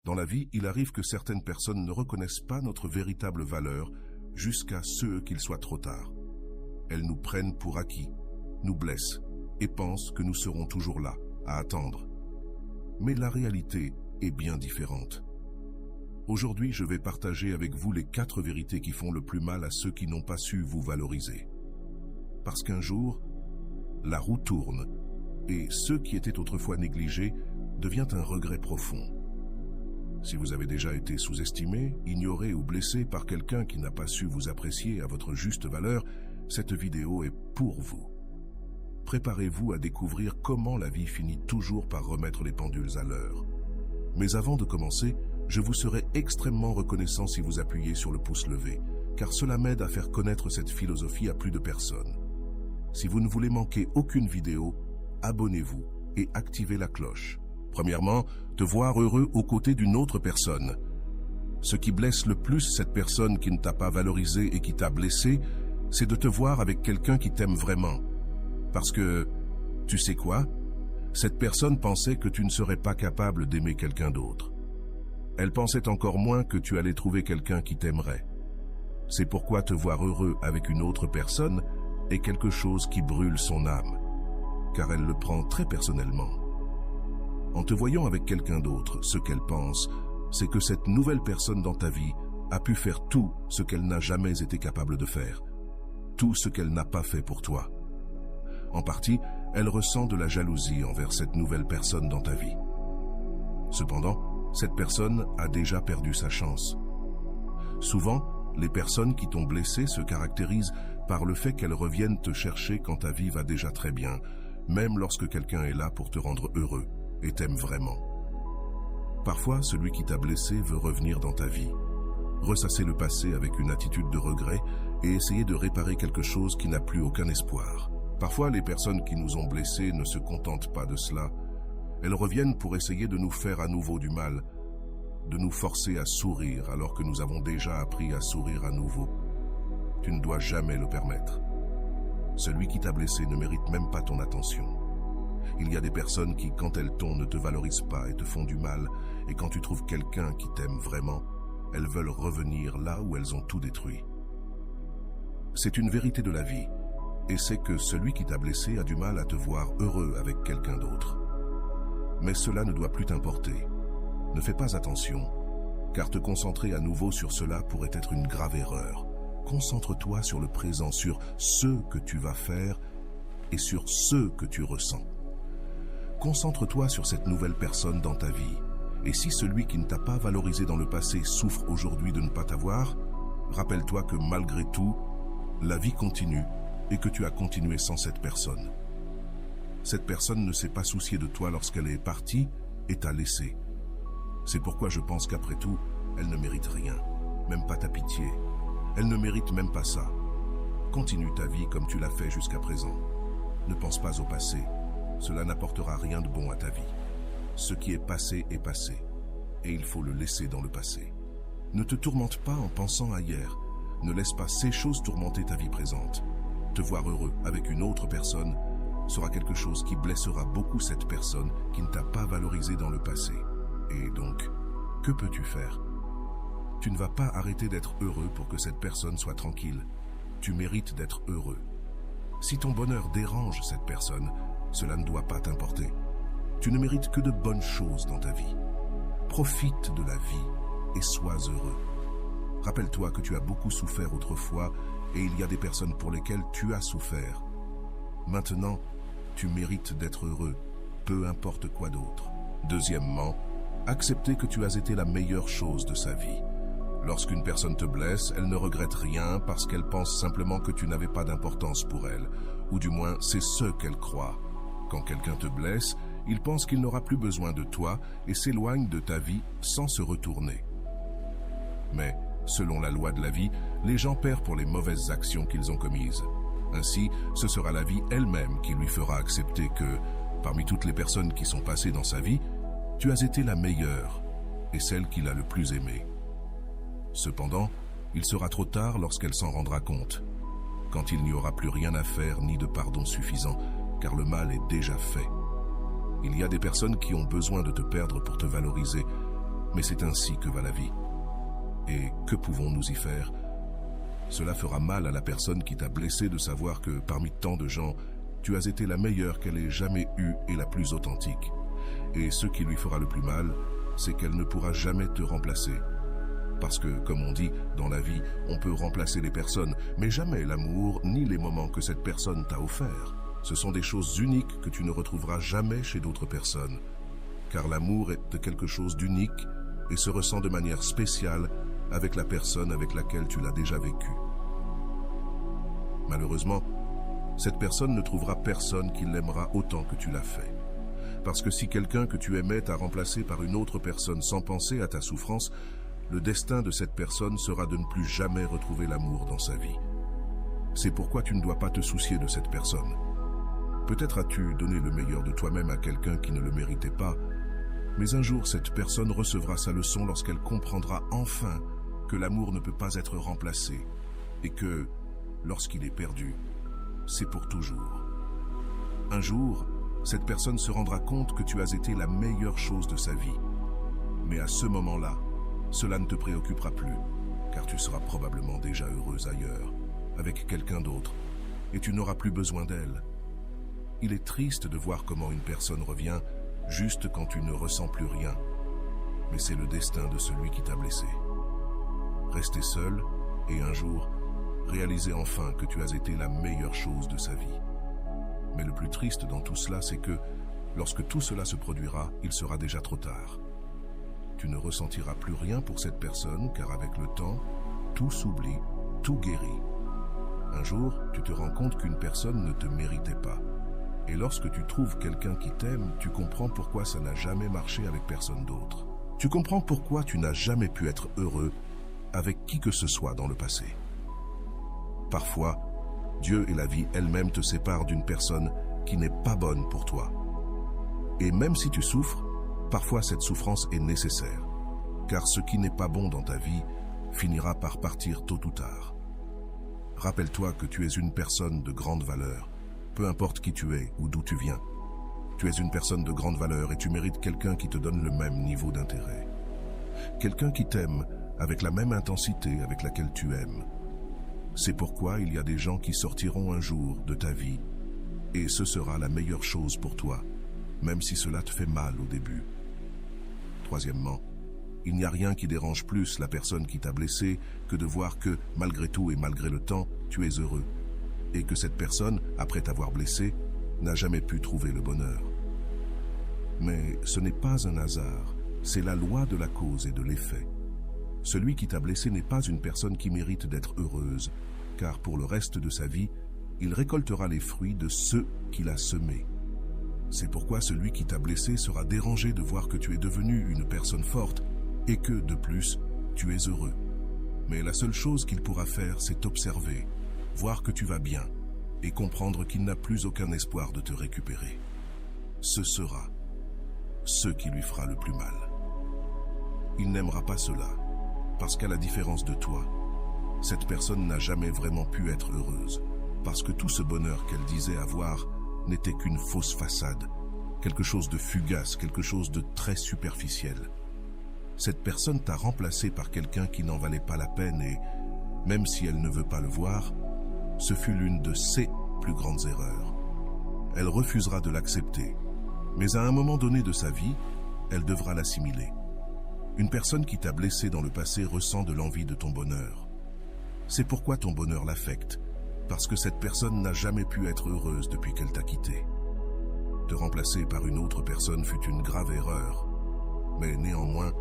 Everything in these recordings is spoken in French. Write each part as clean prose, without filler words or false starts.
Dans la vie, il arrive que certaines personnes ne reconnaissent pas notre véritable valeur jusqu'à ce qu'il soit trop tard. Elles nous prennent pour acquis, nous blessent et pensent que nous serons toujours là, à attendre. Mais la réalité est bien différente. Aujourd'hui, je vais partager avec vous les 4 vérités qui font le plus mal à ceux qui n'ont pas su vous valoriser. Parce qu'un jour, la roue tourne et ce qui était autrefois négligé devient un regret profond. Si vous avez déjà été sous-estimé, ignoré ou blessé par quelqu'un qui n'a pas su vous apprécier à votre juste valeur, cette vidéo est pour vous. Préparez-vous à découvrir comment la vie finit toujours par remettre les pendules à l'heure. Mais avant de commencer, je vous serai extrêmement reconnaissant si vous appuyez sur le pouce levé, car cela m'aide à faire connaître cette philosophie à plus de personnes. Si vous ne voulez manquer aucune vidéo, abonnez-vous et activez la cloche. Premièrement, te voir heureux aux côtés d'une autre personne. Ce qui blesse le plus cette personne qui ne t'a pas valorisé et qui t'a blessé, c'est de te voir avec quelqu'un qui t'aime vraiment. Parce que, tu sais quoi? Cette personne pensait que tu ne serais pas capable d'aimer quelqu'un d'autre. Elle pensait encore moins que tu allais trouver quelqu'un qui t'aimerait. C'est pourquoi te voir heureux avec une autre personne est quelque chose qui brûle son âme, car elle le prend très personnellement. En te voyant avec quelqu'un d'autre, ce qu'elle pense, c'est que cette nouvelle personne dans ta vie a pu faire tout ce qu'elle n'a jamais été capable de faire, tout ce qu'elle n'a pas fait pour toi. En partie, elle ressent de la jalousie envers cette nouvelle personne dans ta vie. Cependant, cette personne a déjà perdu sa chance. Souvent, les personnes qui t'ont blessé se caractérisent par le fait qu'elles reviennent te chercher quand ta vie va déjà très bien, même lorsque quelqu'un est là pour te rendre heureux et t'aime vraiment. Parfois, celui qui t'a blessé veut revenir dans ta vie, ressasser le passé avec une attitude de regret et essayer de réparer quelque chose qui n'a plus aucun espoir. Parfois, les personnes qui nous ont blessés ne se contentent pas de cela. Elles reviennent pour essayer de nous faire à nouveau du mal, de nous forcer à sourire alors que nous avons déjà appris à sourire à nouveau. Tu ne dois jamais le permettre. Celui qui t'a blessé ne mérite même pas ton attention. Il y a des personnes qui, quand elles t'ont, ne te valorisent pas et te font du mal, et quand tu trouves quelqu'un qui t'aime vraiment, elles veulent revenir là où elles ont tout détruit. C'est une vérité de la vie, et c'est que celui qui t'a blessé a du mal à te voir heureux avec quelqu'un d'autre. Mais cela ne doit plus t'importer. Ne fais pas attention, car te concentrer à nouveau sur cela pourrait être une grave erreur. Concentre-toi sur le présent, sur ce que tu vas faire et sur ce que tu ressens. Concentre-toi sur cette nouvelle personne dans ta vie. Et si celui qui ne t'a pas valorisé dans le passé souffre aujourd'hui de ne pas t'avoir, rappelle-toi que malgré tout, la vie continue et que tu as continué sans cette personne. Cette personne ne s'est pas souciée de toi lorsqu'elle est partie et t'a laissé. C'est pourquoi je pense qu'après tout, elle ne mérite rien, même pas ta pitié. Elle ne mérite même pas ça. Continue ta vie comme tu l'as fait jusqu'à présent. Ne pense pas au passé. Cela n'apportera rien de bon à ta vie. Ce qui est passé, et il faut le laisser dans le passé. Ne te tourmente pas en pensant à hier. Ne laisse pas ces choses tourmenter ta vie présente. Te voir heureux avec une autre personne sera quelque chose qui blessera beaucoup cette personne qui ne t'a pas valorisé dans le passé. Et donc, que peux-tu faire? Tu ne vas pas arrêter d'être heureux pour que cette personne soit tranquille. Tu mérites d'être heureux. Si ton bonheur dérange cette personne, cela ne doit pas t'importer. Tu ne mérites que de bonnes choses dans ta vie. Profite de la vie et sois heureux. Rappelle-toi que tu as beaucoup souffert autrefois et il y a des personnes pour lesquelles tu as souffert. Maintenant, tu mérites d'être heureux, peu importe quoi d'autre. Deuxièmement, accepter que tu as été la meilleure chose de sa vie. Lorsqu'une personne te blesse, elle ne regrette rien parce qu'elle pense simplement que tu n'avais pas d'importance pour elle, ou du moins c'est ce qu'elle croit. Quand quelqu'un te blesse, il pense qu'il n'aura plus besoin de toi et s'éloigne de ta vie sans se retourner. Mais, selon la loi de la vie, les gens paient pour les mauvaises actions qu'ils ont commises. Ainsi, ce sera la vie elle-même qui lui fera accepter que, parmi toutes les personnes qui sont passées dans sa vie, tu as été la meilleure et celle qu'il a le plus aimée. Cependant, il sera trop tard lorsqu'elle s'en rendra compte, quand il n'y aura plus rien à faire ni de pardon suffisant, car le mal est déjà fait. Il y a des personnes qui ont besoin de te perdre pour te valoriser, Mais c'est ainsi que va la vie. Et que pouvons-nous y faire? Cela fera mal à la personne qui t'a blessé de savoir que, parmi tant de gens, tu as été la meilleure qu'elle ait jamais eue et la plus authentique. Et ce qui lui fera le plus mal, c'est qu'elle ne pourra jamais te remplacer. Parce que, comme on dit, dans la vie, on peut remplacer les personnes, mais jamais l'amour ni les moments que cette personne t'a offerts. Ce sont des choses uniques que tu ne retrouveras jamais chez d'autres personnes. Car l'amour est quelque chose d'unique et se ressent de manière spéciale avec la personne avec laquelle tu l'as déjà vécu. Malheureusement, cette personne ne trouvera personne qui l'aimera autant que tu l'as fait. Parce que si quelqu'un que tu aimais t'a remplacé par une autre personne sans penser à ta souffrance, le destin de cette personne sera de ne plus jamais retrouver l'amour dans sa vie. C'est pourquoi tu ne dois pas te soucier de cette personne. Peut-être as-tu donné le meilleur de toi-même à quelqu'un qui ne le méritait pas, mais un jour cette personne recevra sa leçon lorsqu'elle comprendra enfin que l'amour ne peut pas être remplacé et que, lorsqu'il est perdu, c'est pour toujours. Un jour, cette personne se rendra compte que tu as été la meilleure chose de sa vie. Mais à ce moment-là, cela ne te préoccupera plus, car tu seras probablement déjà heureuse ailleurs, avec quelqu'un d'autre, et tu n'auras plus besoin d'elle. Il est triste de voir comment une personne revient juste quand tu ne ressens plus rien, mais c'est le destin de celui qui t'a blessé. Rester seul et un jour, réaliser enfin que tu as été la meilleure chose de sa vie. Mais le plus triste dans tout cela, c'est que, lorsque tout cela se produira, il sera déjà trop tard. Tu ne ressentiras plus rien pour cette personne, car avec le temps, tout s'oublie, tout guérit. Un jour, tu te rends compte qu'une personne ne te méritait pas. Et lorsque tu trouves quelqu'un qui t'aime, tu comprends pourquoi ça n'a jamais marché avec personne d'autre. Tu comprends pourquoi tu n'as jamais pu être heureux avec qui que ce soit dans le passé. Parfois, Dieu et la vie elle-même te séparent d'une personne qui n'est pas bonne pour toi. Et même si tu souffres, parfois cette souffrance est nécessaire, car ce qui n'est pas bon dans ta vie finira par partir tôt ou tard. Rappelle-toi que tu es une personne de grande valeur, peu importe qui tu es ou d'où tu viens. Tu es une personne de grande valeur et tu mérites quelqu'un qui te donne le même niveau d'intérêt. Quelqu'un qui t'aime avec la même intensité avec laquelle tu aimes. C'est pourquoi il y a des gens qui sortiront un jour de ta vie et ce sera la meilleure chose pour toi, même si cela te fait mal au début. Troisièmement, il n'y a rien qui dérange plus la personne qui t'a blessé que de voir que, malgré tout et malgré le temps, tu es heureux. Et que cette personne, après t'avoir blessé, n'a jamais pu trouver le bonheur. Mais ce n'est pas un hasard, c'est la loi de la cause et de l'effet. Celui qui t'a blessé n'est pas une personne qui mérite d'être heureuse, car pour le reste de sa vie, il récoltera les fruits de ceux qu'il a semés. C'est pourquoi celui qui t'a blessé sera dérangé de voir que tu es devenu une personne forte et que, de plus, tu es heureux. Mais la seule chose qu'il pourra faire, c'est t'observer, voir que tu vas bien et comprendre qu'il n'a plus aucun espoir de te récupérer. Ce sera ce qui lui fera le plus mal. Il n'aimera pas cela, parce qu'à la différence de toi, cette personne n'a jamais vraiment pu être heureuse, parce que tout ce bonheur qu'elle disait avoir n'était qu'une fausse façade, quelque chose de fugace, quelque chose de très superficiel. Cette personne t'a remplacé par quelqu'un qui n'en valait pas la peine et, même si elle ne veut pas le voir, ce fut l'une de ses plus grandes erreurs. Elle refusera de l'accepter, mais à un moment donné de sa vie, elle devra l'assimiler. Une personne qui t'a blessé dans le passé ressent de l'envie de ton bonheur. C'est pourquoi ton bonheur l'affecte, parce que cette personne n'a jamais pu être heureuse depuis qu'elle t'a quitté. Te remplacer par une autre personne fut une grave erreur, mais néanmoins,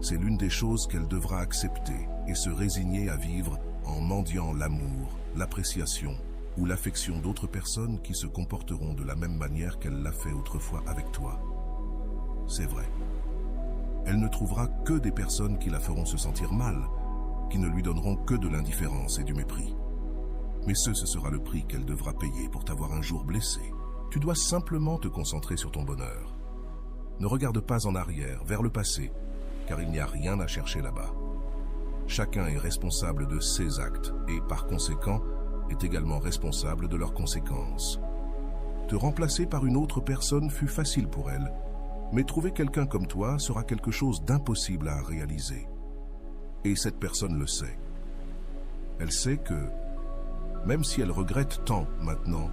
c'est l'une des choses qu'elle devra accepter et se résigner à vivre en mendiant l'amour, l'appréciation ou l'affection d'autres personnes qui se comporteront de la même manière qu'elle l'a fait autrefois avec toi. C'est vrai. Elle ne trouvera que des personnes qui la feront se sentir mal, qui ne lui donneront que de l'indifférence et du mépris. Mais ce sera le prix qu'elle devra payer pour t'avoir un jour blessé. Tu dois simplement te concentrer sur ton bonheur. Ne regarde pas en arrière, vers le passé, car il n'y a rien à chercher là-bas. Chacun est responsable de ses actes et, par conséquent, est également responsable de leurs conséquences. Te remplacer par une autre personne fut facile pour elle, Mais trouver quelqu'un comme toi sera quelque chose d'impossible à réaliser. Et cette personne le sait. Elle sait que, même si elle regrette tant maintenant,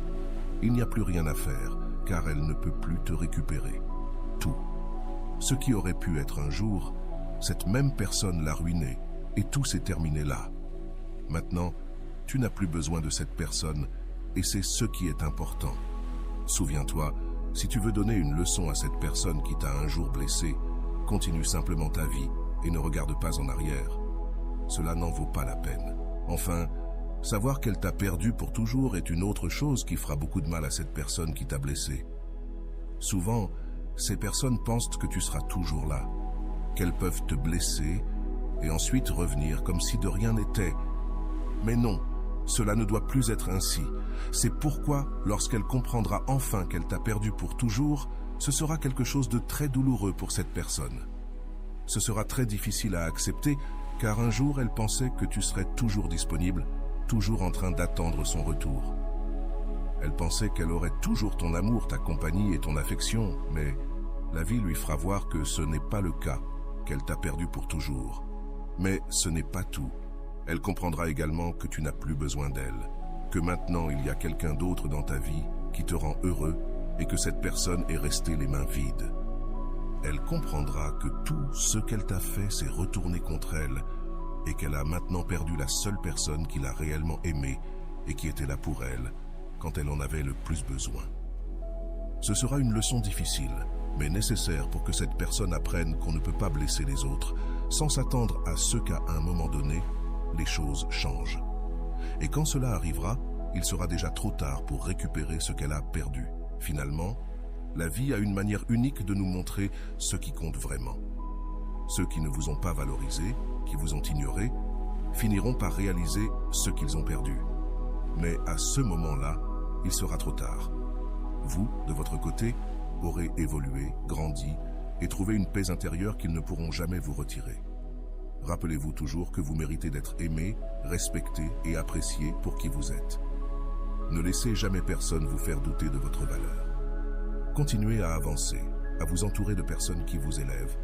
il n'y a plus rien à faire, car elle ne peut plus te récupérer. Tout. Ce qui aurait pu être un jour, cette même personne l'a ruiné, et tout s'est terminé là. Maintenant, tu n'as plus besoin de cette personne, et c'est ce qui est important. Souviens-toi, si tu veux donner une leçon à cette personne qui t'a un jour blessé, continue simplement ta vie et ne regarde pas en arrière. Cela n'en vaut pas la peine. Enfin, savoir qu'elle t'a perdu pour toujours est une autre chose qui fera beaucoup de mal à cette personne qui t'a blessé. Souvent, ces personnes pensent que tu seras toujours là, qu'elles peuvent te blesser et ensuite revenir comme si de rien n'était. Mais non, cela ne doit plus être ainsi. C'est pourquoi, lorsqu'elle comprendra enfin qu'elle t'a perdu pour toujours, ce sera quelque chose de très douloureux pour cette personne. Ce sera très difficile à accepter, car un jour elle pensait que tu serais toujours disponible, toujours en train d'attendre son retour. Elle pensait qu'elle aurait toujours ton amour, ta compagnie et ton affection, mais la vie lui fera voir que ce n'est pas le cas, qu'elle t'a perdu pour toujours. Mais ce n'est pas tout. Elle comprendra également que tu n'as plus besoin d'elle, que maintenant il y a quelqu'un d'autre dans ta vie qui te rend heureux et que cette personne est restée les mains vides. Elle comprendra que tout ce qu'elle t'a fait s'est retourné contre elle et qu'elle a maintenant perdu la seule personne qui l'a réellement aimée et qui était là pour elle quand elle en avait le plus besoin. Ce sera une leçon difficile, mais nécessaire pour que cette personne apprenne qu'on ne peut pas blesser les autres sans s'attendre à ce qu'à un moment donné, les choses changent. Et quand cela arrivera, il sera déjà trop tard pour récupérer ce qu'elle a perdu. Finalement, la vie a une manière unique de nous montrer ce qui compte vraiment. Ceux qui ne vous ont pas valorisé, qui vous ont ignoré, finiront par réaliser ce qu'ils ont perdu. Mais à ce moment-là, il sera trop tard. Vous, de votre côté, aurez évolué, grandi et trouvé une paix intérieure qu'ils ne pourront jamais vous retirer. Rappelez-vous toujours que vous méritez d'être aimé, respecté et apprécié pour qui vous êtes. Ne laissez jamais personne vous faire douter de votre valeur. Continuez à avancer, à vous entourer de personnes qui vous élèvent,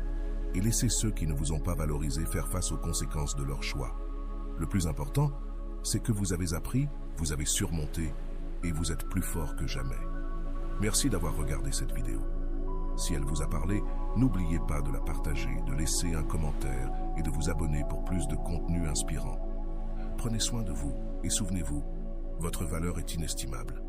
et laissez ceux qui ne vous ont pas valorisé faire face aux conséquences de leur choix. Le plus important, c'est que vous avez appris, vous avez surmonté, et vous êtes plus fort que jamais. Merci d'avoir regardé cette vidéo. Si elle vous a parlé, n'oubliez pas de la partager, de laisser un commentaire et de vous abonner pour plus de contenu inspirant. Prenez soin de vous et souvenez-vous, votre valeur est inestimable.